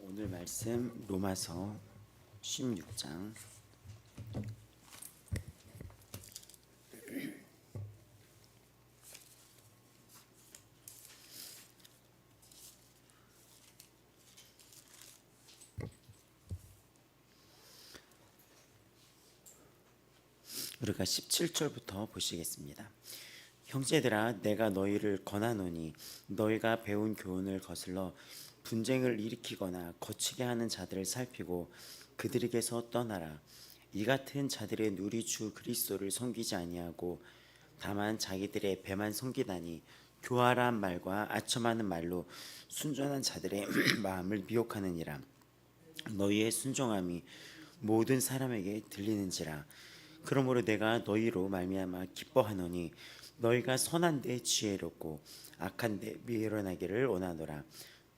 오늘 말씀 로마서 16장. 우리가 17절부터 보시겠습니다. 형제들아, 내가 너희를 권하노니 너희가 배운 교훈을 거슬러 분쟁을 일으키거나 거치게 하는 자들을 살피고 그들에게서 떠나라. 이 같은 자들은 우리 주 그리스도를 섬기지 아니하고 다만 자기들의 배만 섬기다니 교활한 말과 아첨하는 말로 순전한 자들의 마음을 미혹하느니라. 너희의 순종함이 모든 사람에게 들리는지라. 그러므로 내가 너희로 말미암아 기뻐하노니 너희가 선한 데 지혜롭고 악한 데 미련하기를 원하노라.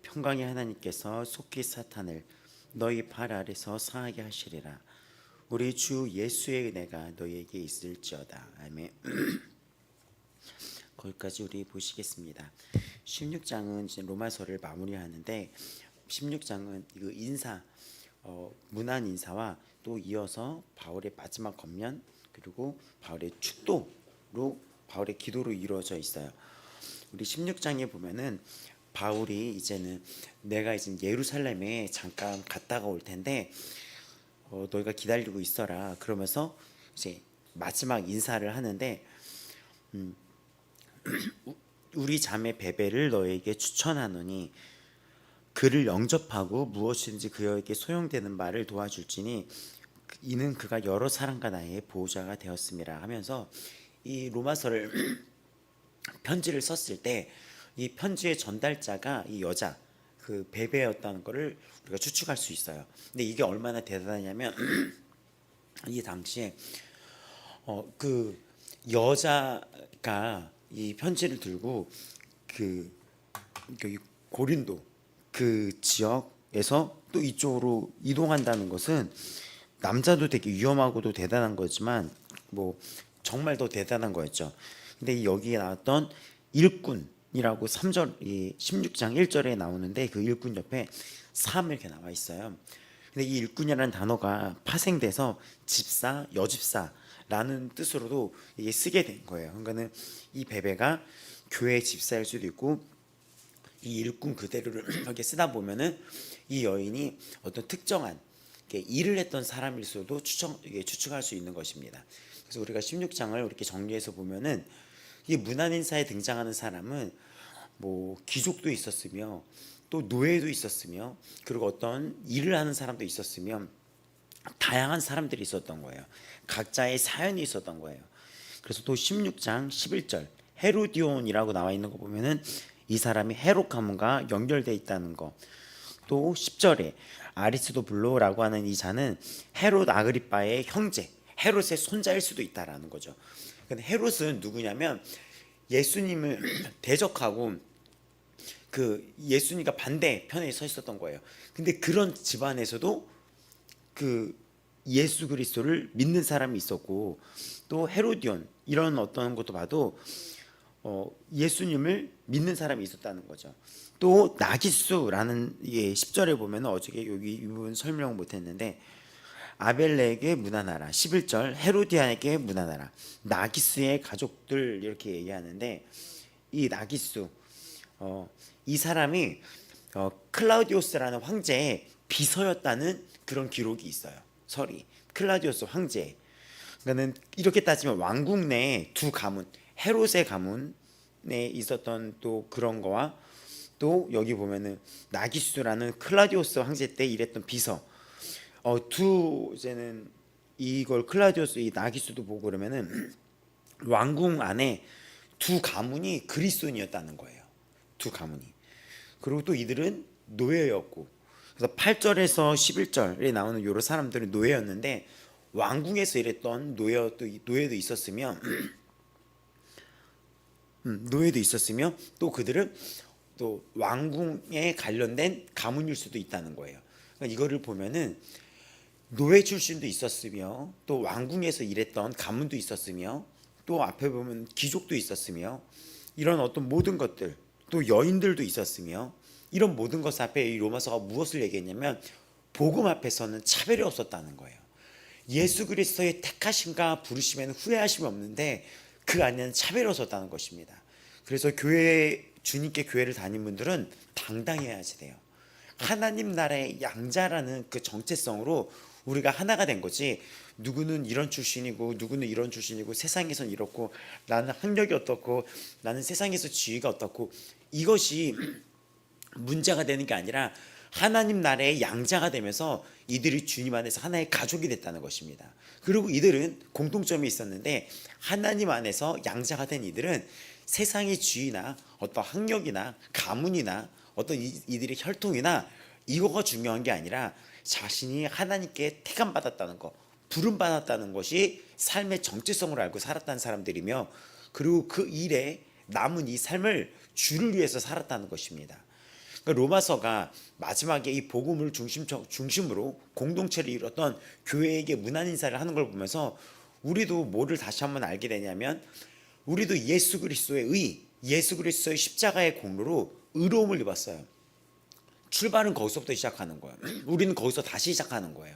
평강의 하나님께서 속히 사탄을 너희 발 아래서 상하게 하시리라. 우리 주 예수의 은혜가 너희에게 있을지어다. 아멘. 거기까지 우리 보시겠습니다. 16장은 이제 로마서를 마무리하는데 16장은 그 인사, 문안 인사와 또 이어서 바울의 마지막 권면, 그리고 바울의 축도로, 바울의 기도로 이루어져 있어요. 우리 16장에 보면은 바울이 이제는 내가 이제 예루살렘에 잠깐 갔다가 올 텐데 너희가 기다리고 있어라 그러면서 이제 마지막 인사를 하는데 우리 자매 베베를 너에게 추천하노니 그를 영접하고 무엇이든지 그에게 소용되는 말을 도와줄지니 이는 그가 여러 사람과 나의 보호자가 되었음이라 하면서 이 로마서를 편지를 썼을 때 이 편지의 전달자가 이 여자 그 베베였다는 것을 우리가 추측할 수 있어요. 근데 이게 얼마나 대단하냐면 이 당시에 그 여자가 이 편지를 들고 그 고린도 그 지역에서 또 이쪽으로 이동한다는 것은 남자도 되게 위험하고도 대단한 거지만 뭐 정말 더 대단한 거였죠. 근데 여기에 나왔던 일꾼이라고 3절 이 16장 1절에 나오는데 그 일꾼 옆에 3 이렇게 나와 있어요. 근데 이 일꾼이라는 단어가 파생돼서 집사, 여집사라는 뜻으로도 이게 쓰게 된 거예요. 그러니까는 이 베베가 교회 집사일 수도 있고 이 일꾼 그대로를 이렇게 쓰다 보면은 이 여인이 어떤 특정한 일을 했던 사람일 수도 추측할 수 있는 것입니다. 그래서 우리가 16장을 이렇게 정리해서 보면은 이 문안 인사에 등장하는 사람은 뭐 귀족도 있었으며 또 노예도 있었으며 그리고 어떤 일을 하는 사람도 있었으며 다양한 사람들이 있었던 거예요. 각자의 사연이 있었던 거예요. 그래서 또 16장 11절 헤로디온이라고 나와 있는 거 보면은 이 사람이 헤롯 가문과 연결되어 있다는 거. 또 10절에 아리스도블로라고 하는 이 자는 헤롯 아그리빠의 형제, 헤롯의 손자일 수도 있다라는 거죠. 근데 헤롯은 누구냐면 예수님을 대적하고 그 예수님과 반대편에 서 있었던 거예요. 근데 그런 집안에서도 그 예수 그리스도를 믿는 사람이 있었고 또 헤로디온 이런 어떤 것도 봐도 예수님을 믿는 사람이 있었다는 거죠. 또 나기수라는 10절에 보면 어저께 여기 이 부분 설명 못했는데 아벨레에게 문안하라 11절 헤로디아에게 문안하라 나기스의 가족들 이렇게 얘기하는데 이 나기수 이 사람이 클라우디오스라는 황제의 비서였다는 그런 기록이 있어요. 설이 클라우디오스 황제. 그러니까는 이렇게 따지면 왕국 내에 두 가문 헤롯의 가문에 있었던 또 그런 거와 또 여기 보면은 나기수라는 클라우디오스 황제 때 일했던 비서 두 이제는 이걸 클라우디오스 이 나기수도 보고 그러면은 왕궁 안에 두 가문이 그리스도인이었다는 거예요. 두 가문이. 그리고 또 이들은 노예였고 그래서 8절에서 11절에 나오는 여러 사람들은 노예였는데 왕궁에서 일했던 노예도 있었으며 또 그들은 또 왕궁에 관련된 가문일 수도 있다는 거예요. 그러니까 이거를 보면은 노예 출신도 있었으며 또 왕궁에서 일했던 가문도 있었으며 또 앞에 보면 귀족도 있었으며 이런 어떤 모든 것들 또 여인들도 있었으며 이런 모든 것 앞에 이 로마서가 무엇을 얘기했냐면 복음 앞에서는 차별이 없었다는 거예요. 예수 그리스도의 택하심과 부르심에는 후회하심이 없는데 그 안에는 차별이 없었다는 것입니다. 그래서 주님께 교회를 다닌 분들은 당당해야지 돼요. 하나님 나라의 양자라는 그 정체성으로 우리가 하나가 된 거지, 누구는 이런 출신이고 누구는 이런 출신이고 세상에선 이렇고 나는 학력이 어떻고 나는 세상에서 지위가 어떻고 이것이 문제가 되는 게 아니라 하나님 나라의 양자가 되면서 이들이 주님 안에서 하나의 가족이 됐다는 것입니다. 그리고 이들은 공통점이 있었는데 하나님 안에서 양자가 된 이들은 세상의 지위나 어떤 학력이나 가문이나 어떤 이들의 혈통이나 이거가 중요한 게 아니라 자신이 하나님께 택함 받았다는 것, 부름 받았다는 것이 삶의 정체성을 알고 살았다는 사람들이며, 그리고 그 일에 남은 이 삶을 주를 위해서 살았다는 것입니다. 그러니까 로마서가 마지막에 이 복음을 중심으로 공동체를 이뤘던 교회에게 문안 인사를 하는 걸 보면서 우리도 뭐를 다시 한번 알게 되냐면, 우리도 예수 그리스도의 의, 예수 그리스도의 십자가의 공로로 의로움을 입었어요. 출발은 거기서부터 시작하는 거예요. 우리는 거기서 다시 시작하는 거예요.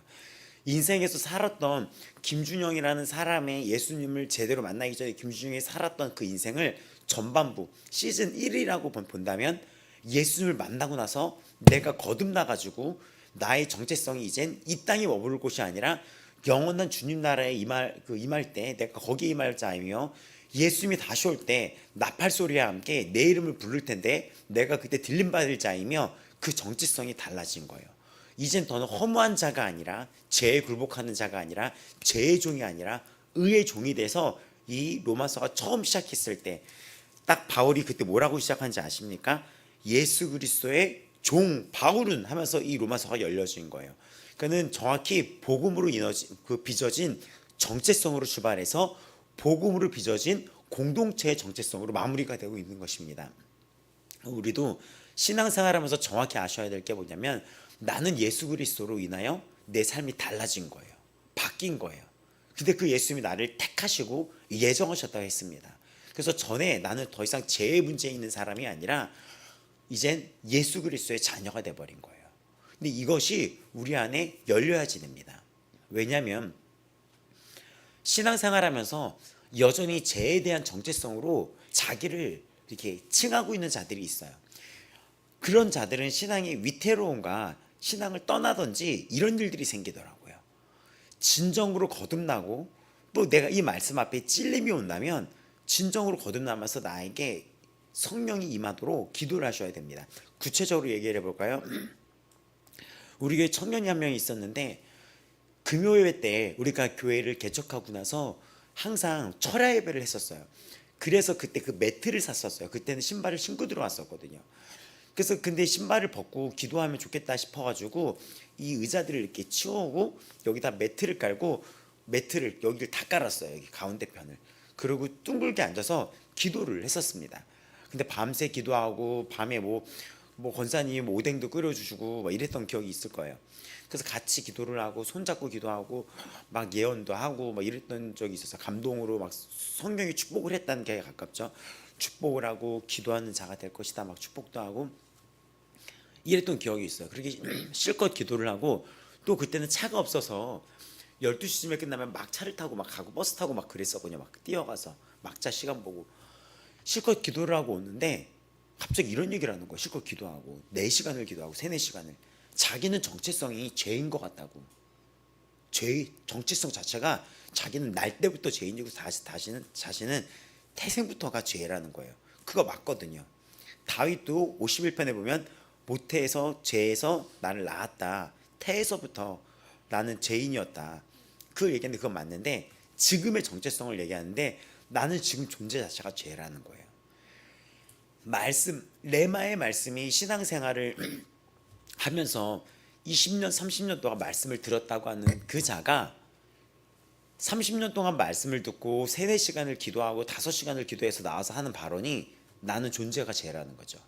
인생에서 살았던 김준영이라는 사람의 예수님을 제대로 만나기 전에 김준영이 살았던 그 인생을 전반부 시즌 1이라고 본다면, 예수님을 만나고 나서 내가 거듭나가지고 나의 정체성이 이젠 이 땅에 머무를 곳이 아니라 영원한 주님 나라에 임할 때 내가 거기에 임할 자이며, 예수님이 다시 올 때 나팔 소리와 함께 내 이름을 부를 텐데 내가 그때 들림받을 자이며, 그 정체성이 달라진 거예요. 이젠 더는 허무한 자가 아니라, 죄에 굴복하는 자가 아니라, 죄의 종이 아니라 의의 종이 돼서, 이 로마서가 처음 시작했을 때 딱 바울이 그때 뭐라고 시작한지 아십니까? 예수 그리스도의 종 바울은 하면서 이 로마서가 열려진 거예요. 그는 정확히 복음으로 빚어진 정체성으로 출발해서 복음으로 빚어진 공동체의 정체성으로 마무리가 되고 있는 것입니다. 우리도 신앙생활하면서 정확히 아셔야 될 게 뭐냐면, 나는 예수 그리스도로 인하여 내 삶이 달라진 거예요. 바뀐 거예요. 근데 그 예수님이 나를 택하시고 예정하셨다고 했습니다. 그래서 전에 나는 더 이상 죄의 문제에 있는 사람이 아니라 이젠 예수 그리스도의 자녀가 돼버린 거예요. 근데 이것이 우리 안에 열려야지 됩니다. 왜냐하면 신앙생활하면서 여전히 죄에 대한 정체성으로 자기를 이렇게 칭하고 있는 자들이 있어요. 그런 자들은 신앙의 위태로움과 신앙을 떠나든지 이런 일들이 생기더라고요. 진정으로 거듭나고 또 내가 이 말씀 앞에 찔림이 온다면 진정으로 거듭나면서 나에게 성령이 임하도록 기도를 하셔야 됩니다. 구체적으로 얘기를 해볼까요? 우리 교회 청년이 한 명이 있었는데, 금요예배 때 우리가 교회를 개척하고 나서 항상 철야 예배를 했었어요. 그래서 그때 그 매트를 샀었어요. 그때는 신발을 신고 들어왔었거든요. 그래서 근데 신발을 벗고 기도하면 좋겠다 싶어가지고 이 의자들을 이렇게 치우고 여기다 매트를 깔고, 매트를 여기를 다 깔았어요. 여기 가운데 편을. 그리고 둥글게 앉아서 기도를 했었습니다. 근데 밤새 기도하고 밤에 뭐 권사님 오뎅도 끓여주시고 막 이랬던 기억이 있을 거예요. 그래서 같이 기도를 하고 손잡고 기도하고 막 예언도 하고 막 이랬던 적이 있었어요. 감동으로 막 성령이 축복을 했다는 게 가깝죠. 축복을 하고 기도하는 자가 될 것이다 막 축복도 하고 이랬던 기억이 있어요. 그렇게 실컷 기도를 하고, 또 그때는 차가 없어서 12시쯤에 끝나면 막 차를 타고 막 가고 버스 타고 막 그랬었거든요. 막 뛰어가서 막차 시간 보고 실컷 기도를 하고 오는데 갑자기 이런 얘기를 하는 거예요. 실컷 기도하고 4시간을 기도하고 3, 4시간을 자기는 정체성이 죄인 것 같다고. 죄의 정체성 자체가 자기는 날 때부터 죄인이고 자신은 태생부터가 죄라는 거예요. 그거 맞거든요. 다윗도 51편에 보면 모태에서 죄에서 나를 낳았다. 태에서부터 나는 죄인이었다. 그 얘기하는데 그건 맞는데, 지금의 정체성을 얘기하는데 나는 지금 존재 자체가 죄라는 거예요. 말씀, 레마의 말씀이 신앙생활을 하면서 20년, 30년 동안 말씀을 들었다고 하는 그 자가 30년 동안 말씀을 듣고 3, 4시간을 기도하고 5시간을 기도해서 나와서 하는 발언이 나는 존재가 죄라는 거죠.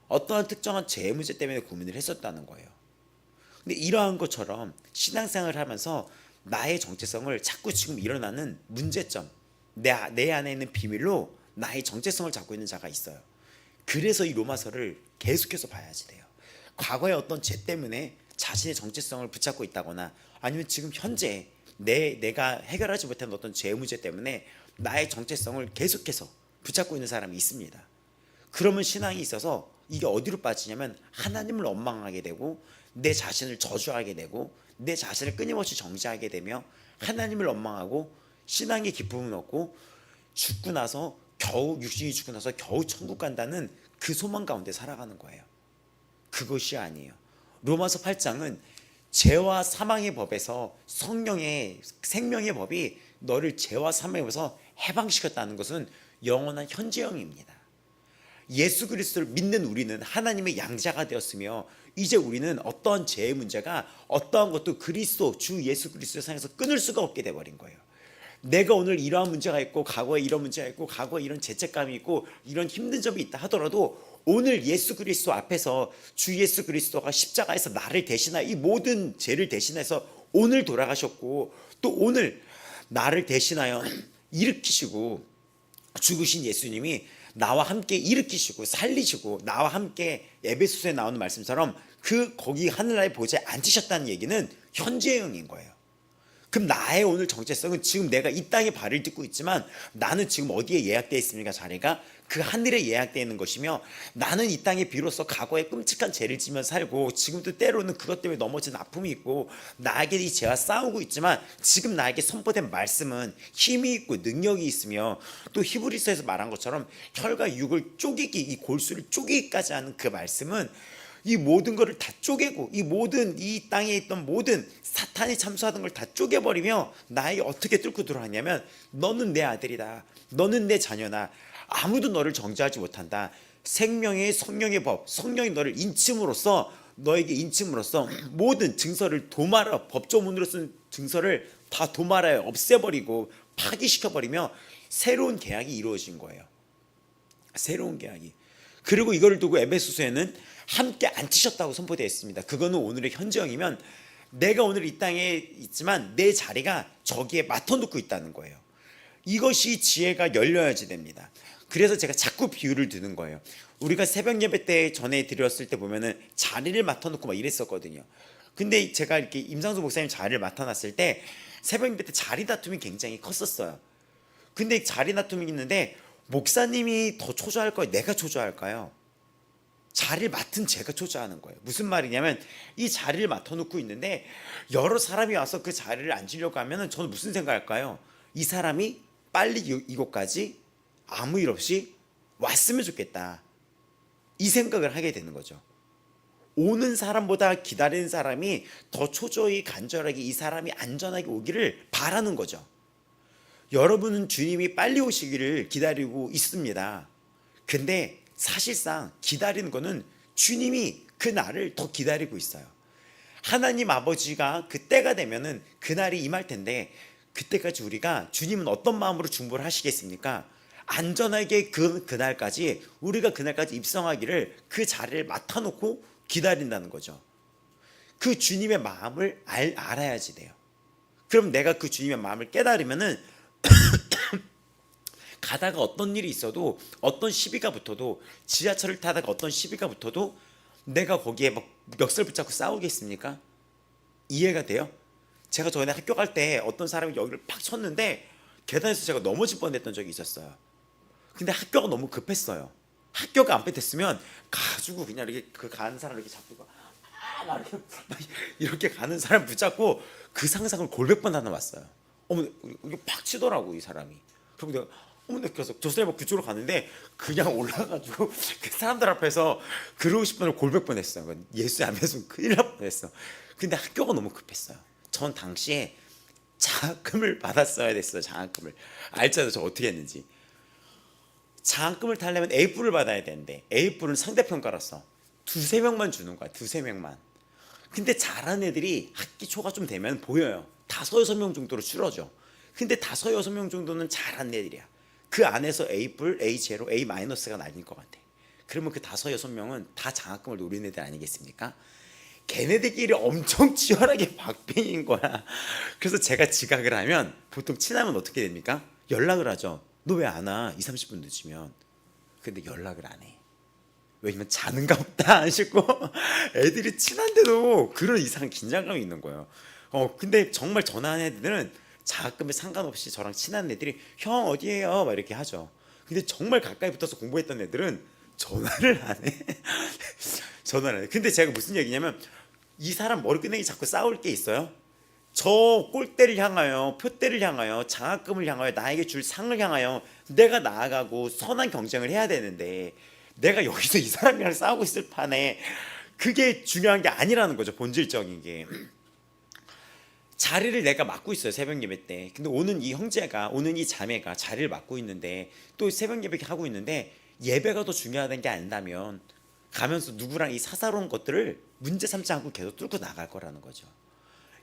어떠한 특정한 죄 문제 때문에 고민을 했었다는 거예요. 근데 이러한 것처럼 신앙생활을 하면서 나의 정체성을 자꾸 지금 일어나는 문제점, 내 안에 있는 비밀로 나의 정체성을 잡고 있는 자가 있어요. 그래서 이 로마서를 계속해서 봐야지 돼요. 과거의 어떤 죄 때문에 자신의 정체성을 붙잡고 있다거나 아니면 지금 현재 내가 해결하지 못한 어떤 죄 문제 때문에 나의 정체성을 계속해서 붙잡고 있는 사람이 있습니다. 그러면 신앙이 있어서 이게 어디로 빠지냐면 하나님을 원망하게 되고 내 자신을 저주하게 되고 내 자신을 끊임없이 정죄하게 되며 하나님을 원망하고 신앙의 기쁨은 없고 죽고 나서 겨우 육신이 죽고 나서 겨우 천국 간다는 그 소망 가운데 살아가는 거예요. 그것이 아니에요. 로마서 8장은 죄와 사망의 법에서 성령의 생명의 법이 너를 죄와 사망의 법에서 해방시켰다는 것은 영원한 현재형입니다. 예수 그리스도를 믿는 우리는 하나님의 양자가 되었으며 이제 우리는 어떠한 죄의 문제가 어떠한 것도 그리스도 주 예수 그리스도의 상에서 끊을 수가 없게 돼버린 거예요. 내가 오늘 이러한 문제가 있고 과거에 이런 문제가 있고 과거에 이런 죄책감이 있고 이런 힘든 점이 있다 하더라도 오늘 예수 그리스도 앞에서 주 예수 그리스도가 십자가에서 나를 대신하 이 모든 죄를 대신해서 오늘 돌아가셨고 또 오늘 나를 대신하여 일으키시고 죽으신 예수님이 나와 함께 일으키시고 살리시고 나와 함께 에베소서에 나오는 말씀처럼 거기 하늘나라의 보좌에 앉으셨다는 얘기는 현재형인 거예요. 그럼 나의 오늘 정체성은 지금 내가 이 땅에 발을 딛고 있지만 나는 지금 어디에 예약되어 있습니까? 자리가 그 하늘에 예약되어 있는 것이며 나는 이 땅에 비로소 과거에 끔찍한 죄를 지며 살고 지금도 때로는 그것 때문에 넘어진 아픔이 있고 나에게 이 죄와 싸우고 있지만 지금 나에게 선포된 말씀은 힘이 있고 능력이 있으며 또 히브리서에서 말한 것처럼 혈과 육을 쪼개기 이 골수를 쪼개기까지 하는 그 말씀은 이 모든 것을 다 쪼개고 이 땅에 있던 모든 사탄이 참수하던 걸 다 쪼개버리며 나에게 어떻게 뚫고 들어왔냐면 너는 내 아들이다. 너는 내 자녀다. 아무도 너를 정죄하지 못한다. 생명의 성령의 법, 성령이 너를 인침으로써 너에게 인침으로써 모든 증서를 도말하 법조문으로 쓴 증서를 다 도말하여 없애버리고 파기시켜버리며 새로운 계약이 이루어진 거예요. 새로운 계약이. 그리고 이거를 두고 에베소서에는 함께 앉히셨다고 선포되어 있습니다. 그거는 오늘의 현재형이면 내가 오늘 이 땅에 있지만 내 자리가 저기에 맡아놓고 있다는 거예요. 이것이 지혜가 열려야지 됩니다. 그래서 제가 자꾸 비유를 드는 거예요. 우리가 새벽 예배 때 전에 드렸을 때 보면은 자리를 맡아놓고 막 이랬었거든요. 근데 제가 이렇게 임상수 목사님 자리를 맡아놨을 때 새벽 예배 때 자리 다툼이 굉장히 컸었어요. 근데 자리 다툼이 있는데 목사님이 더 초조할까요? 내가 초조할까요? 자리를 맡은 제가 초조하는 거예요. 무슨 말이냐면 이 자리를 맡아놓고 있는데 여러 사람이 와서 그 자리를 앉으려고 하면 저는 무슨 생각할까요? 이 사람이 빨리 이곳까지 아무 일 없이 왔으면 좋겠다. 이 생각을 하게 되는 거죠. 오는 사람보다 기다리는 사람이 더 초조히 간절하게 이 사람이 안전하게 오기를 바라는 거죠. 여러분은 주님이 빨리 오시기를 기다리고 있습니다. 근데 사실상 기다리는 거는 주님이 그 날을 더 기다리고 있어요. 하나님 아버지가 그때가 되면은 그날이 임할 텐데 그때까지 우리가 주님은 어떤 마음으로 중보를 하시겠습니까? 안전하게 그날까지 우리가 그날까지 입성하기를 그 자리를 맡아놓고 기다린다는 거죠. 그 주님의 마음을 알아야지 돼요. 그럼 내가 그 주님의 마음을 깨달으면은 가다가 어떤 일이 있어도 어떤 시비가 붙어도 지하철을 타다가 어떤 시비가 붙어도 내가 거기에 막 멱살 붙잡고 싸우겠습니까? 이해가 돼요? 제가 전에 학교 갈 때 어떤 사람이 여기를 팍 쳤는데 계단에서 제가 넘어질 뻔했던 적이 있었어요. 근데 학교가 너무 급했어요. 학교가 안 뺏겼으면 가지고 그냥 이렇게 그 가는 사람 이렇게 잡고 이렇게 가는 사람 붙잡고 그 상상을 골백 번 하나 왔어요. 어머 이게 팍 치더라고 이 사람이. 그럼 내가 어머 그래서 저 사람이 그쪽으로 갔는데 그냥 올라가지고 그 사람들 앞에서 그러고 싶은 걸 골백 번 했어요. 예수 앞에서 큰일 날 뻔했어. 근데 학교가 너무 급했어요. 전 당시에 장학금을 받았어야 됐어요. 장학금을. 알잖아요. 저 어떻게 했는지. 장학금을 타려면 A뿔을 받아야 되는데 A뿔은 상대평가로서 두세 명만 주는 거야. 두세 명만. 근데 잘하는 애들이 학기 초가 좀 되면 보여요. 5, 6명 정도로 줄어져. 근데 5, 6명 정도는 잘하는 애들이야. 그 안에서 A뿔, A0, A-가 나뉠 것 같아. 그러면 그 5, 6명은 다 장학금을 노리는 애들 아니겠습니까? 걔네들끼리 엄청 치열하게 박빙인 거야. 그래서 제가 지각을 하면 보통 친하면 어떻게 됩니까? 연락을 하죠. 너 왜 안 와? 20, 30분 늦으면. 근데 연락을 안 해. 왜냐면 자는가 보다 싶고 애들이 친한데도 그런 이상한 긴장감이 있는 거예요. 근데 정말 전화하는 애들은 장학금에 상관없이 저랑 친한 애들이 형 어디에요? 막 이렇게 하죠. 근데 정말 가까이 붙어서 공부했던 애들은 전화를 안 해. 전화를 안 해. 근데 제가 무슨 얘기냐면 이 사람 머리끄댕이 자꾸 싸울 게 있어요. 저 꼴대를 향하여, 표대를 향하여, 장학금을 향하여, 나에게 줄 상을 향하여 내가 나아가고 선한 경쟁을 해야 되는데 내가 여기서 이 사람이랑 싸우고 있을 판에 그게 중요한 게 아니라는 거죠. 본질적인 게. 자리를 내가 맡고 있어요, 새벽 예배 때. 근데 오는 이 형제가, 오는 이 자매가 자리를 맡고 있는데 또 새벽 예배 하고 있는데 예배가 더 중요하다는 게 안다면 가면서 누구랑 이 사사로운 것들을 문제 삼지 않고 계속 뚫고 나갈 거라는 거죠.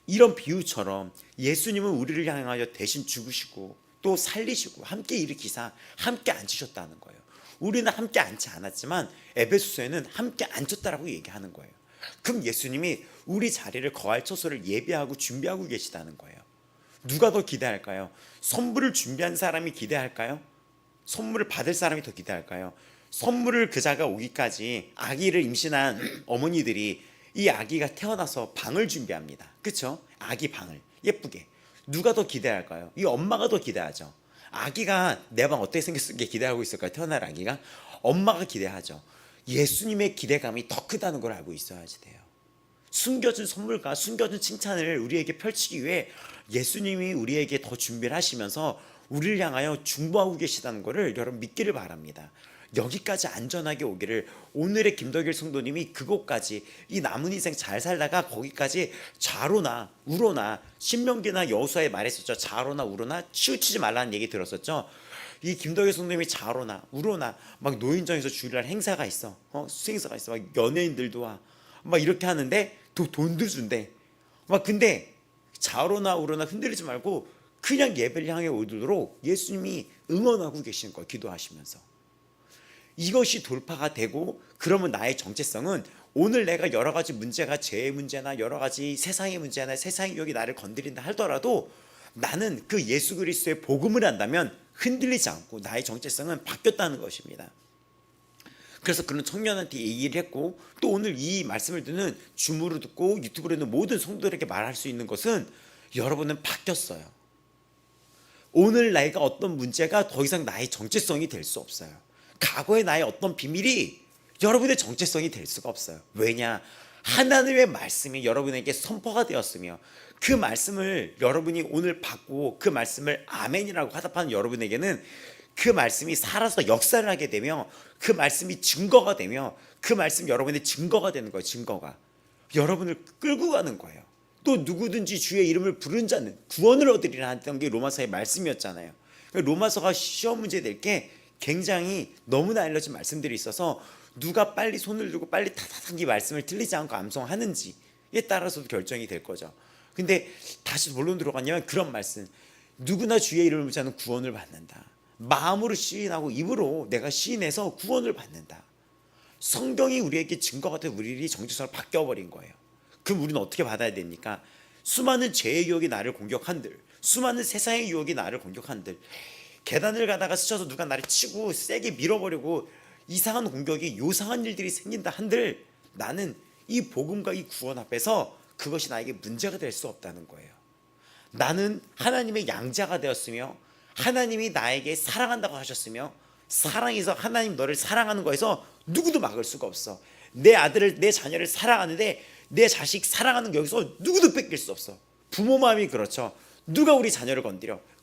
이런 비유처럼 예수님은 우리를 향하여 대신 죽으시고 또 살리시고 함께 일으키사 함께 앉으셨다는 거예요. 우리는 함께 앉지 않았지만 에베소서에는 함께 앉혔다라고 얘기하는 거예요. 그럼 예수님이 우리 자리를 거할 처소를 예비하고 준비하고 계시다는 거예요. 누가 더 기대할까요? 선물을 준비한 사람이 기대할까요? 선물을 받을 사람이 더 기대할까요? 선물을 그자가 오기까지 아기를 임신한 어머니들이 이 아기가 태어나서 방을 준비합니다. 그렇죠? 아기 방을 예쁘게. 누가 더 기대할까요? 이 엄마가 더 기대하죠. 아기가 내 방 어떻게 생겼을까 기대하고 있을까요? 태어날 아기가? 엄마가 기대하죠. 예수님의 기대감이 더 크다는 걸 알고 있어야지 돼요. 숨겨진 선물과 숨겨진 칭찬을 우리에게 펼치기 위해 예수님이 우리에게 더 준비를 하시면서 우리를 향하여 중보하고 계시다는 것을 여러분 믿기를 바랍니다. 여기까지 안전하게 오기를 오늘의 김덕일 성도님이 그곳까지 이 남은 인생 잘 살다가 거기까지 좌로나 우로나 신명기나 여호수아에 말했었죠. 좌로나 우로나 치우치지 말라는 얘기 들었었죠. 이 김덕일 성도님이 좌로나 우로나 막 노인정에서 주일날 행사가 있어, 수행사가 있어, 막 연예인들도 와, 막 이렇게 하는데 또 돈도 준대. 막 근데 좌로나 우로나 흔들리지 말고 그냥 예배를 향해 오도록 예수님이 응원하고 계시는 거예요. 기도하시면서. 이것이 돌파가 되고 그러면 나의 정체성은 오늘 내가 여러 가지 문제가 죄의 문제나 여러 가지 세상의 문제나 세상의 유혹이 나를 건드린다 하더라도 나는 그 예수 그리스도의 복음을 안다면 흔들리지 않고 나의 정체성은 바뀌었다는 것입니다. 그래서 그런 청년한테 얘기를 했고 또 오늘 이 말씀을 듣는 줌으로 듣고 유튜브로 듣는 모든 성도들에게 말할 수 있는 것은 여러분은 바뀌었어요. 오늘 내가 어떤 문제가 더 이상 나의 정체성이 될 수 없어요. 과거의 나의 어떤 비밀이 여러분의 정체성이 될 수가 없어요. 왜냐? 하나님의 말씀이 여러분에게 선포가 되었으며 그 말씀을 여러분이 오늘 받고 그 말씀을 아멘이라고 화답하는 여러분에게는 그 말씀이 살아서 역사를 하게 되며 그 말씀이 증거가 되며 그 말씀이 여러분의 증거가 되는 거예요. 증거가 여러분을 끌고 가는 거예요. 또 누구든지 주의 이름을 부른 자는 구원을 얻으리라 했던 게 로마서의 말씀이었잖아요. 로마서가 시험 문제 될 게 굉장히 너무나 알려진 말씀들이 있어서 누가 빨리 손을 들고 빨리 타다닥 이 말씀을 틀리지 않고 암송하는지에 따라서도 결정이 될 거죠. 근데 다시 본론 들어가냐면 그런 말씀, 누구나 주의 이름을 부르는 구원을 받는다. 마음으로 시인하고 입으로 내가 시인해서 구원을 받는다. 성경이 우리에게 증거가 돼 우리 정체성을 바뀌어버린 거예요. 그럼 우리는 어떻게 받아야 됩니까? 수많은 죄의 유혹이 나를 공격한들, 수많은 세상의 유혹이 나를 공격한들, 계단을 가다가 스쳐서 누가 나를 치고 세게 밀어버리고 이상한 공격이 요상한 일들이 생긴다 한들 나는 이 복음과 이 구원 앞에서 그것이 나에게 문제가 될 수 없다는 거예요. 나는 하나님의 양자가 되었으며 하나님이 나에게 사랑한다고 하셨으며 사랑해서 하나님 너를 사랑하는 거에서 누구도 막을 수가 없어. 내 아들을 내 자녀를 사랑하는데 내 자식 사랑하는 거 여기서 누구도 뺏길 수 없어. 부모 마음이 그렇죠. 누가 우리 자녀를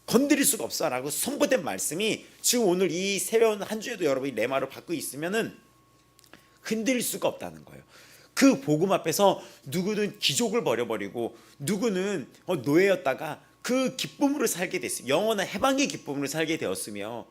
건드릴 수가 없어 라고 선포된 말씀이 지금 오늘 이 새로운 한 주에도 여러분이 레마로 받고 있으면은 흔들릴 수가 없다는 거예요. 그 복음 앞에서 누구는 기족을 버려버리고 누구는 노예였다가 그 기쁨으로 살게 됐어요. 영원한 해방의 기쁨으로 살게 되었으며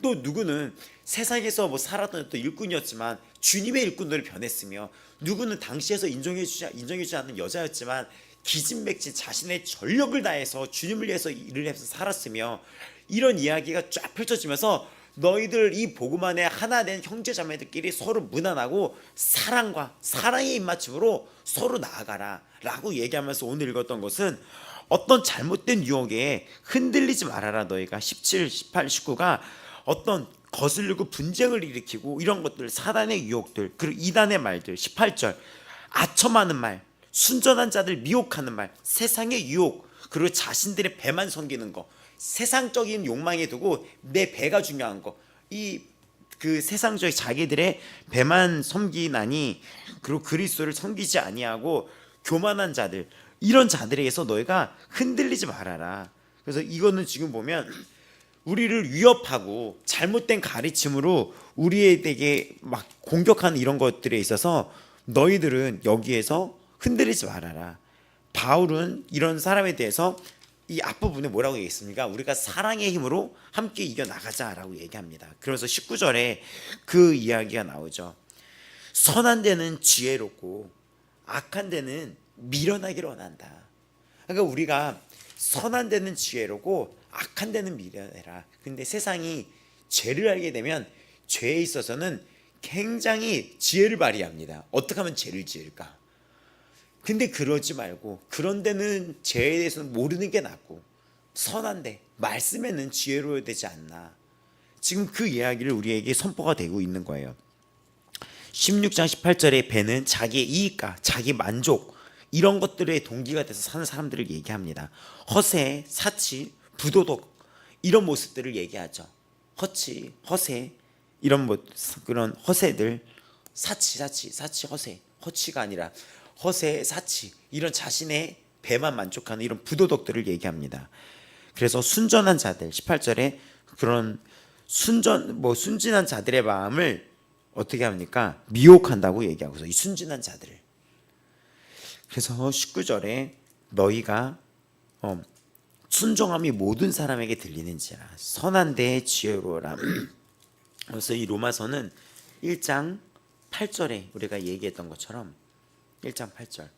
또 누구는 세상에서 살았던 또 일꾼이었지만 주님의 일꾼으로 변했으며 누구는 당시에서 인정해주지 않는 여자였지만 기진맥진 자신의 전력을 다해서 주님을 위해서 일을 해서 살았으며 이런 이야기가 쫙 펼쳐지면서 너희들 이 복음 안에 하나 된 형제자매들끼리 서로 무난하고 사랑과 사랑의 입맞춤으로 서로 나아가라 라고 얘기하면서 오늘 읽었던 것은 어떤 잘못된 유혹에 흔들리지 말아라. 너희가 17, 18, 19가 어떤 거슬리고 분쟁을 일으키고 이런 것들, 사단의 유혹들, 그리고 이단의 말들. 18절 아첨하는 말, 순전한 자들 미혹하는 말, 세상의 유혹, 그리고 자신들의 배만 섬기는 거, 세상적인 욕망에 두고 내 배가 중요한 거, 그 세상적인 자기들의 배만 섬기나니 그리고 그리스도를 섬기지 아니하고 교만한 자들, 이런 자들에게서 너희가 흔들리지 말아라. 그래서 이거는 지금 보면 우리를 위협하고 잘못된 가르침으로 우리에게 막 공격하는 이런 것들에 있어서 너희들은 여기에서 흔들리지 말아라. 바울은 이런 사람에 대해서 이 앞부분에 뭐라고 얘기했습니까? 우리가 사랑의 힘으로 함께 이겨나가자라고 얘기합니다. 그래서 19절에 그 이야기가 나오죠. 선한 데는 지혜롭고 악한 데는 미련하기를 원한다. 그러니까 우리가 선한 데는 지혜롭고 악한 데는 미련해라. 근데 세상이 죄를 알게 되면 죄에 있어서는 굉장히 지혜를 발휘합니다. 어떻게 하면 죄를 지을까? 근데 그러지 말고 그런 데는 죄에 대해서는 모르는 게 낫고 선한데 말씀에는 지혜로워야 되지 않나. 지금 그 이야기를 우리에게 선포가 되고 있는 거예요. 16장 18절에 배는 자기의 이익과 자기 만족 이런 것들의 동기가 돼서 사는 사람들을 얘기합니다. 허세, 사치, 부도덕 이런 모습들을 얘기하죠. 허치, 허세 이런 그런 허세들, 사치, 허세, 허치가 아니라 허세, 사치 이런 자신의 배만 만족하는 이런 부도덕들을 얘기합니다. 그래서 순전한 자들 18절에 그런 순진한 자들의 마음을 어떻게 합니까? 미혹한다고 얘기하고서 이 순진한 자들을. 그래서 19절에 너희가 순종함이 모든 사람에게 들리는지라 선한데 지혜로워라. 그래서 이 로마서는 1장 8절에 우리가 얘기했던 것처럼 1장 8절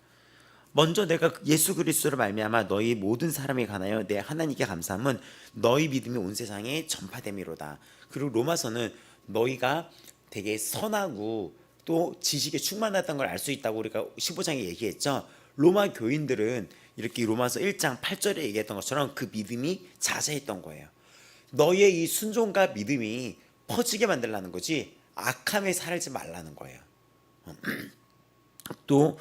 먼저 내가 예수 그리스도로 말미암아 너희 모든 사람에 관하여 내 하나님께 감사함은 너희 믿음이 온 세상에 전파됨이로다. 그리고 로마서는 너희가 되게 선하고 또 지식에 충만하다는 걸 알 수 있다고 우리가 15장에 얘기했죠. 로마 교인들은 이렇게 로마서 1장 8절에 얘기했던 것처럼 그 믿음이 자자했던 거예요. 너희의 이 순종과 믿음이 퍼지게 만들라는 거지 악함에 살지 말라는 거예요. 또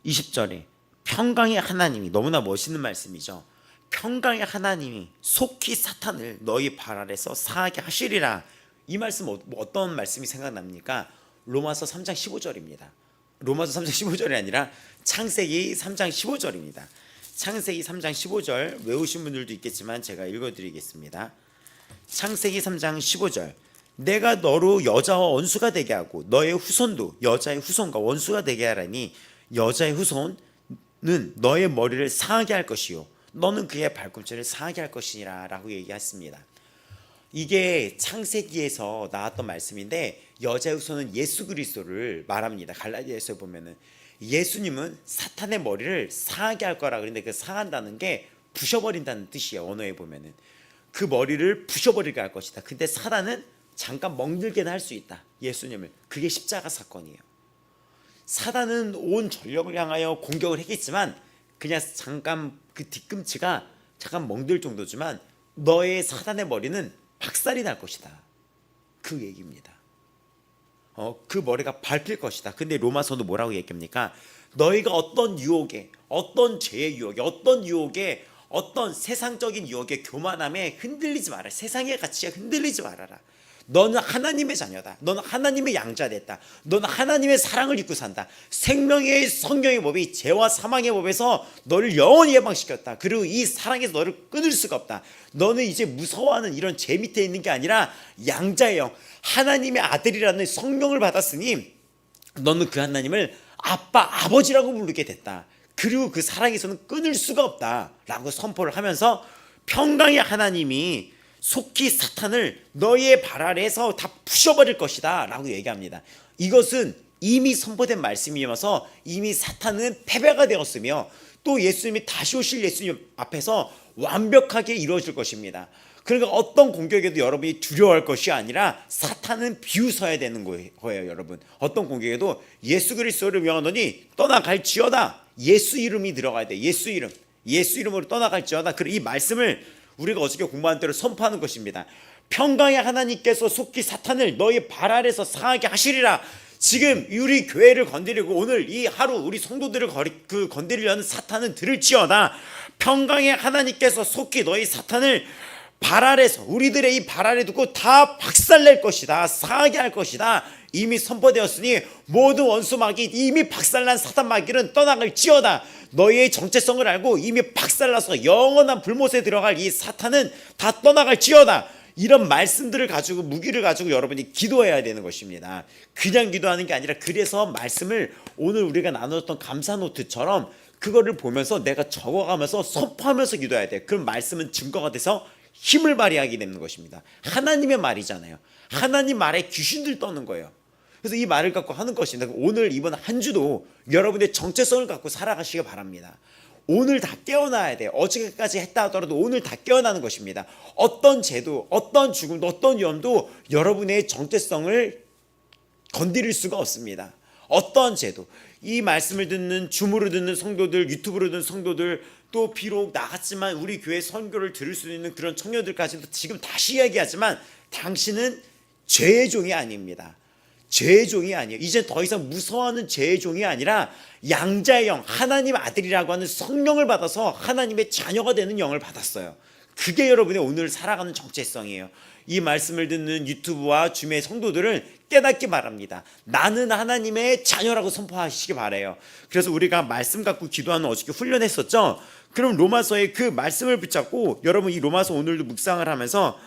20절에 평강의 하나님이, 너무나 멋있는 말씀이죠. 평강의 하나님이 속히 사탄을 너희 발 아래서 사하게 하시리라. 이 말씀 어떤 말씀이 생각납니까? 로마서 3장 15절입니다. 로마서 3장 15절이 아니라 창세기 3장 15절입니다. 창세기 3장 15절 외우신 분들도 있겠지만 제가 읽어드리겠습니다. 창세기 3장 15절 내가 너로 여자와 원수가 되게 하고 너의 후손도 여자의 후손과 원수가 되게 하라니 여자의 후손은 너의 머리를 상하게 할 것이요 너는 그의 발꿈치를 상하게 할 것이니라 라고 얘기했습니다. 이게 창세기에서 나왔던 말씀인데 여자의 후손은 예수 그리스도를 말합니다. 갈라디아서에 보면은 예수님은 사탄의 머리를 상하게 할 거라 그랬는데 그 상한다는 게 부셔버린다는 뜻이에요. 언어에 보면은 그 머리를 부셔버리게 할 것이다. 근데 사단은 잠깐 멍들게는 할 수 있다. 예수님을. 그게 십자가 사건이에요. 사단은 온 전력을 향하여 공격을 했겠지만 그냥 잠깐 그 뒤꿈치가 잠깐 멍들 정도지만 너의 사단의 머리는 박살이 날 것이다. 그 얘기입니다. 그 머리가 밟힐 것이다. 근데 로마서도 뭐라고 얘기합니까? 너희가 어떤 유혹에, 어떤 죄의 유혹에, 어떤 유혹에, 어떤 세상적인 유혹에, 교만함에 흔들리지 말아라. 세상의 가치에 흔들리지 말아라. 너는 하나님의 자녀다. 너는 하나님의 양자됐다. 너는 하나님의 사랑을 입고 산다. 생명의 성경의 법이 죄와 사망의 법에서 너를 영원히 해방시켰다. 그리고 이 사랑에서 너를 끊을 수가 없다. 너는 이제 무서워하는 이런 죄 밑에 있는 게 아니라 양자의 영, 하나님의 아들이라는 성령을 받았으니 너는 그 하나님을 아빠, 아버지라고 부르게 됐다. 그리고 그 사랑에서는 끊을 수가 없다 라고 선포를 하면서 평강의 하나님이 속히 사탄을 너희의 발 아래에서 다 부셔버릴 것이다 라고 얘기합니다. 이것은 이미 선포된 말씀이어서 이미 사탄은 패배가 되었으며 또 예수님이 다시 오실 예수님 앞에서 완벽하게 이루어질 것입니다. 그러니까 어떤 공격에도 여러분이 두려워할 것이 아니라 사탄은 비웃어야 되는 거예요. 여러분 어떤 공격에도 예수 그리스도를 명하노니 떠나갈지어다. 예수 이름이 들어가야 돼. 예수 이름으로 떠나갈지어다. 그리고 이 말씀을 우리가 어저께 공부한 대로 선포하는 것입니다. 평강의 하나님께서 속히 사탄을 너희 발 아래서 상하게 하시리라. 지금 우리 교회를 건드리고 오늘 이 하루 우리 성도들을 건드리려는 사탄은 들을지어다. 평강의 하나님께서 속히 너희 사탄을 발 아래서 우리들의 이 발 아래 두고 다 박살낼 것이다. 상하게 할 것이다. 이미 선포되었으니 모든 원수 마귀 이미 박살난 사탄 마귀는 떠나갈지어다. 너희의 정체성을 알고 이미 박살나서 영원한 불못에 들어갈 이 사탄은 다 떠나갈지어다. 이런 말씀들을 가지고 무기를 가지고 여러분이 기도해야 되는 것입니다. 그냥 기도하는 게 아니라 그래서 말씀을 오늘 우리가 나눴던 감사 노트처럼 그거를 보면서 내가 적어가면서 선포하면서 기도해야 돼. 그럼 말씀은 증거가 돼서 힘을 발휘하게 되는 것입니다. 하나님의 말이잖아요. 하나님 말에 귀신들 떠는 거예요. 그래서 이 말을 갖고 하는 것입니다. 오늘 이번 한 주도 여러분의 정체성을 갖고 살아가시기 바랍니다. 오늘 다 깨어나야 돼요. 어저께까지 했다 하더라도 오늘 다 깨어나는 것입니다. 어떤 죄도, 어떤 죽음도, 어떤 위험도 여러분의 정체성을 건드릴 수가 없습니다. 어떤 죄도. 이 말씀을 듣는 줌으로 듣는 성도들, 유튜브로 듣는 성도들, 또 비록 나갔지만 우리 교회 선교를 들을 수 있는 그런 청년들까지도 지금 다시 이야기하지만 당신은 죄의 종이 아닙니다. 죄의 종이 아니에요. 이제 더 이상 무서워하는 죄의 종이 아니라 양자의 영, 하나님 아들이라고 하는 성령을 받아서 하나님의 자녀가 되는 영을 받았어요. 그게 여러분의 오늘 살아가는 정체성이에요. 이 말씀을 듣는 유튜브와 줌의 성도들은 깨닫기 바랍니다. 나는 하나님의 자녀라고 선포하시기 바라요. 그래서 우리가 말씀 갖고 기도하는 어저께 훈련했었죠. 그럼 로마서의 그 말씀을 붙잡고 여러분 이 로마서 오늘도 묵상을 하면서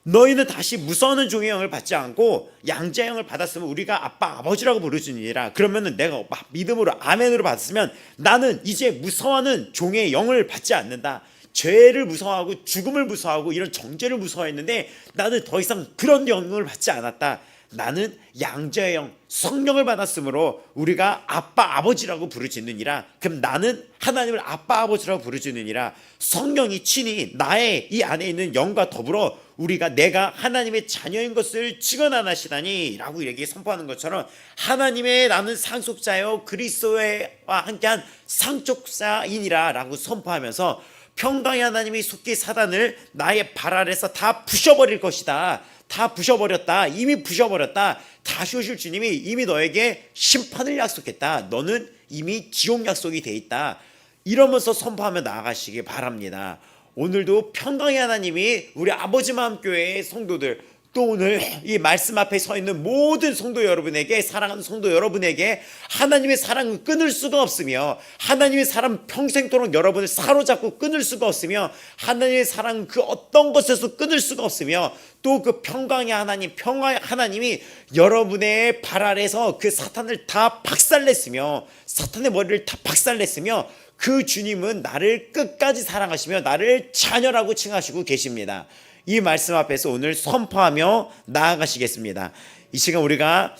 너희는 다시 무서워하는 종의 영을 받지 않고 양자의 영을 받았으면 우리가 아빠 아버지라고 부르시니라. 그러면은 내가 믿음으로 아멘으로 받았으면 나는 이제 무서워하는 종의 영을 받지 않는다. 죄를 무서워하고 죽음을 무서워하고 이런 정죄를 무서워했는데 나는 더 이상 그런 영을 받지 않았다. 나는 양자의 영 성령을 받았으므로 우리가 아빠 아버지라고 부르짖느니라. 그럼 나는 하나님을 아빠 아버지라고 부르짖느니라. 성령이 친히 나의 이 안에 있는 영과 더불어 우리가 내가 하나님의 자녀인 것을 증언하시다니 라고 이렇게 선포하는 것처럼 하나님의 나는 상속자요 그리스도와 함께한 상속자이니라 라고 선포하면서 평강의 하나님이 속히 사단을 나의 발 아래서 다 부셔버릴 것이다. 다 부셔버렸다. 이미 부셔버렸다. 다시 오실 주님이 이미 너에게 심판을 약속했다. 너는 이미 지옥 약속이 돼 있다. 이러면서 선포하며 나아가시기 바랍니다. 오늘도 평강의 하나님이 우리 아버지 마음교회의 성도들 또 오늘 이 말씀 앞에 서 있는 모든 성도 여러분에게 사랑하는 성도 여러분에게 하나님의 사랑을 끊을 수가 없으며 하나님의 사랑 평생토록 여러분을 사로잡고 끊을 수가 없으며 하나님의 사랑 그 어떤 것에서 끊을 수가 없으며 또 그 평강의 하나님 평화의 하나님이 여러분의 발 아래서 그 사탄을 다 박살냈으며 사탄의 머리를 다 박살냈으며 그 주님은 나를 끝까지 사랑하시며 나를 자녀라고 칭하시고 계십니다. 이 말씀 앞에서 오늘 선포하며 나아가시겠습니다. 이 시간 우리가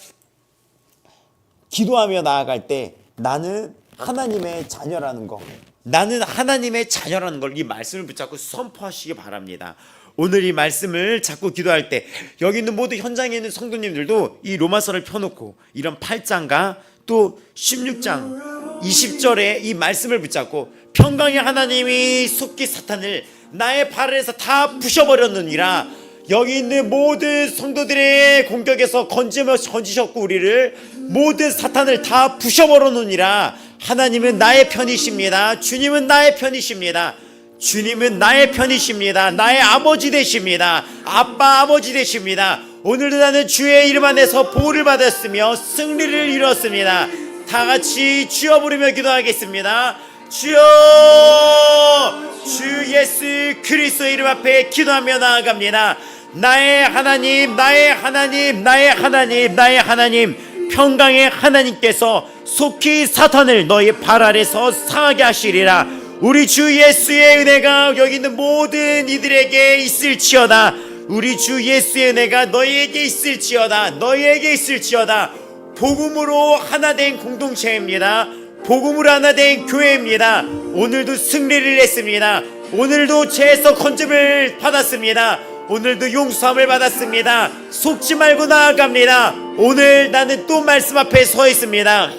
기도하며 나아갈 때 나는 하나님의 자녀라는 거, 나는 하나님의 자녀라는 걸 이 말씀을 붙잡고 선포하시기 바랍니다. 오늘 이 말씀을 잡고 기도할 때 여기 있는 모든 현장에 있는 성도님들도 이 로마서를 펴놓고 이런 8장과 또 16장 20절에 이 말씀을 붙잡고 평강의 하나님이 속히 사탄을 나의 발 아래에서 다 부셔버렸느니라. 여기 있는 모든 성도들의 공격에서 건지셨고 우리를 모든 사탄을 다 부셔버렸느니라. 하나님은 나의 편이십니다. 주님은 나의 편이십니다. 주님은 나의 편이십니다. 나의 아버지 되십니다. 아빠 아버지 되십니다. 오늘도 나는 주의 이름 안에서 보호를 받았으며 승리를 이뤘습니다. 다 같이 주여 부르며 기도하겠습니다. 주여, 주 예수 그리스도의 이름 앞에 기도하며 나아갑니다. 나의 하나님, 나의 하나님, 나의 하나님, 나의 하나님, 평강의 하나님께서 속히 사탄을 너희 발 아래서 상하게 하시리라. 우리 주 예수의 은혜가 여기 있는 모든 이들에게 있을지어다. 우리 주 예수의 은혜가 너희에게 있을지어다. 너희에게 있을지어다. 복음으로 하나 된 공동체입니다. 복음으로 하나 된 교회입니다. 오늘도 승리를 했습니다. 오늘도 죄에서 건짐을 받았습니다. 오늘도 용서함을 받았습니다. 속지 말고 나아갑니다. 오늘 나는 또 말씀 앞에 서 있습니다.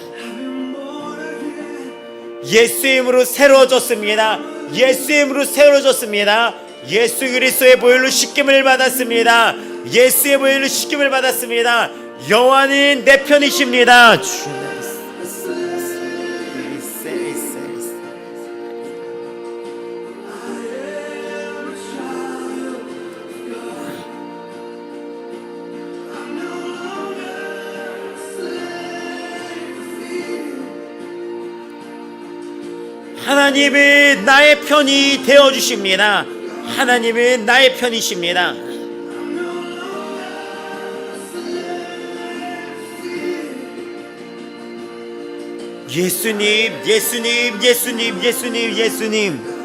예수의 이름으로 새로워졌습니다. 예수의 이름으로 새로워졌습니다. 예수 그리스도의 보혈로 씻김을 받았습니다. 예수의 보혈로 씻김을 받았습니다. 여호와는 내 편이십니다. 하나님은 나의 편이 되어주십니다. 하나님은 나의 편이십니다. 예수님, 예수님, 예수님, 예수님, 예수님.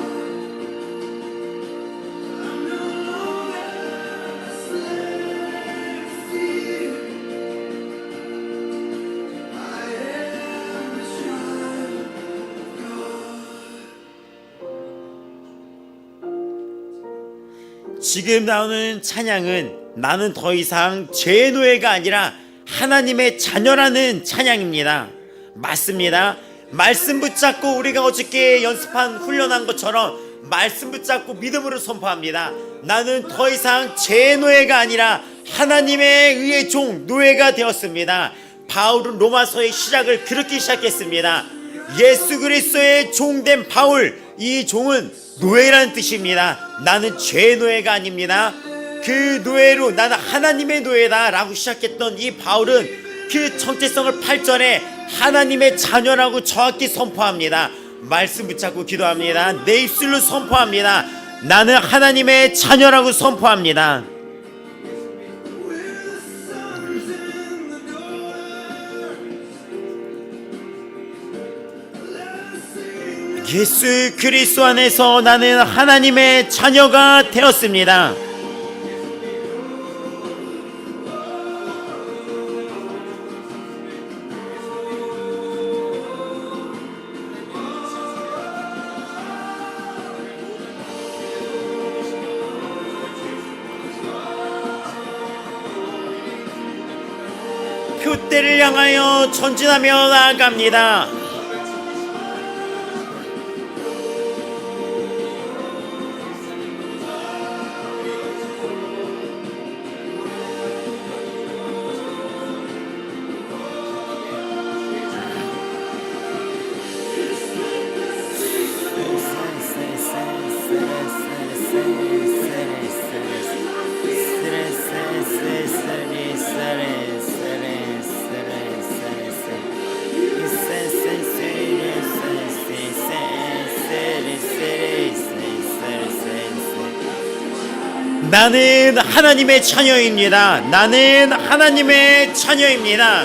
지금 나오는 찬양은 나는 더 이상 죄의 노예가 아니라 하나님의 자녀라는 찬양입니다. 맞습니다. 말씀 붙잡고 우리가 어저께 연습한 훈련한 것처럼 말씀 붙잡고 믿음으로 선포합니다. 나는 더 이상 죄의 노예가 아니라 하나님의 의의 종 노예가 되었습니다. 바울은 로마서의 시작을 그렇게 시작했습니다. 예수 그리스도의 종된 바울, 이 종은 노예라는 뜻입니다. 나는 죄의 노예가 아닙니다. 그 노예로 나는 하나님의 노예다 라고 시작했던 이 바울은 그 정체성을 8절에 하나님의 자녀라고 정확히 선포합니다. 말씀 붙잡고 기도합니다. 내 입술로 선포합니다. 나는 하나님의 자녀라고 선포합니다. 예수 그리스도 안에서 나는 하나님의 자녀가 되었습니다. 표대를 향하여 전진하며 나아갑니다. 나는 하나님의 자녀입니다. 나는 하나님의 자녀입니다.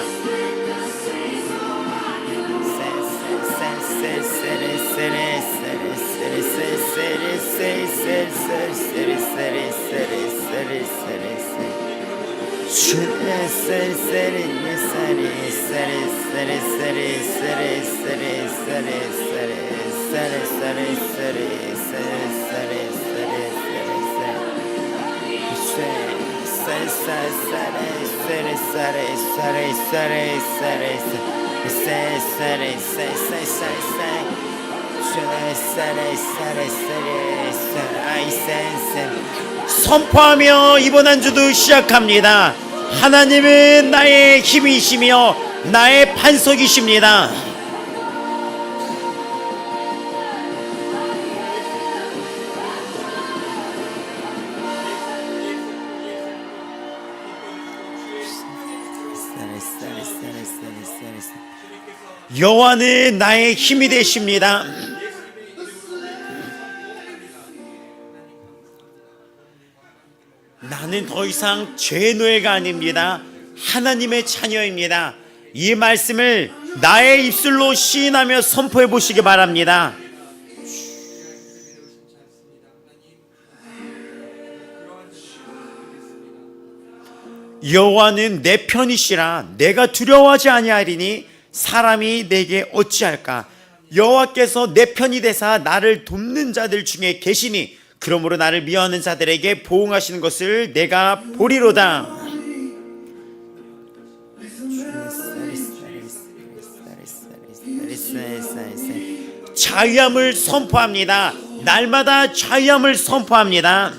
선포하며 이번 한 주도 시작합니다. 하나님은 나의 힘이시며 나의 반석이십니다. 여호와는 나의 힘이 되십니다. 나는 더 이상 죄의 노예가 아닙니다. 하나님의 자녀입니다. 이 말씀을 나의 입술로 시인하며 선포해 보시기 바랍니다. 여호와는 내 편이시라 내가 두려워하지 아니하리니 사람이 내게 어찌할까. 여호와께서 내 편이 되사 나를 돕는 자들 중에 계시니 그러므로 나를 미워하는 자들에게 보응하시는 것을 내가 보리로다. 자유함을 선포합니다. 날마다 자유함을 선포합니다.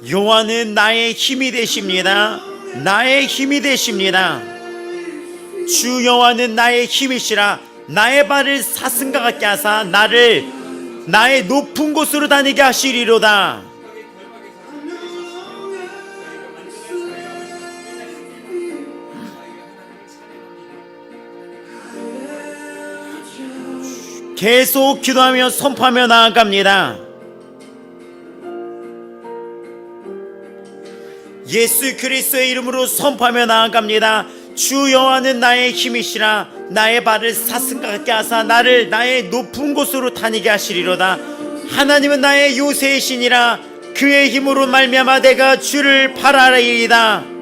여호와는 나의 힘이 되십니다. 나의 힘이 되십니다. 주 여호와는 나의 힘이시라. 나의 발을 사슴과 같게 하사 나를 나의 높은 곳으로 다니게 하시리로다. 계속 기도하며 선포하며 나아갑니다. 예수 그리스도의 이름으로 선포하며 나아갑니다. 주 여호와는 나의 힘이시라. 나의 발을 사슴과 같게 하사 나를 나의 높은 곳으로 다니게 하시리로다. 하나님은 나의 요새이시니라. 그의 힘으로 말미암아 내가 주를 바라리이다.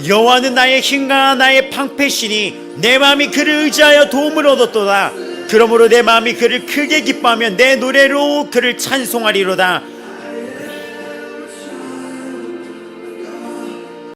여호와는 나의 힘과 나의 방패시니 내 마음이 그를 의지하여 도움을 얻었도다. 그러므로 내 마음이 그를 크게 기뻐하며 내 노래로 그를 찬송하리로다.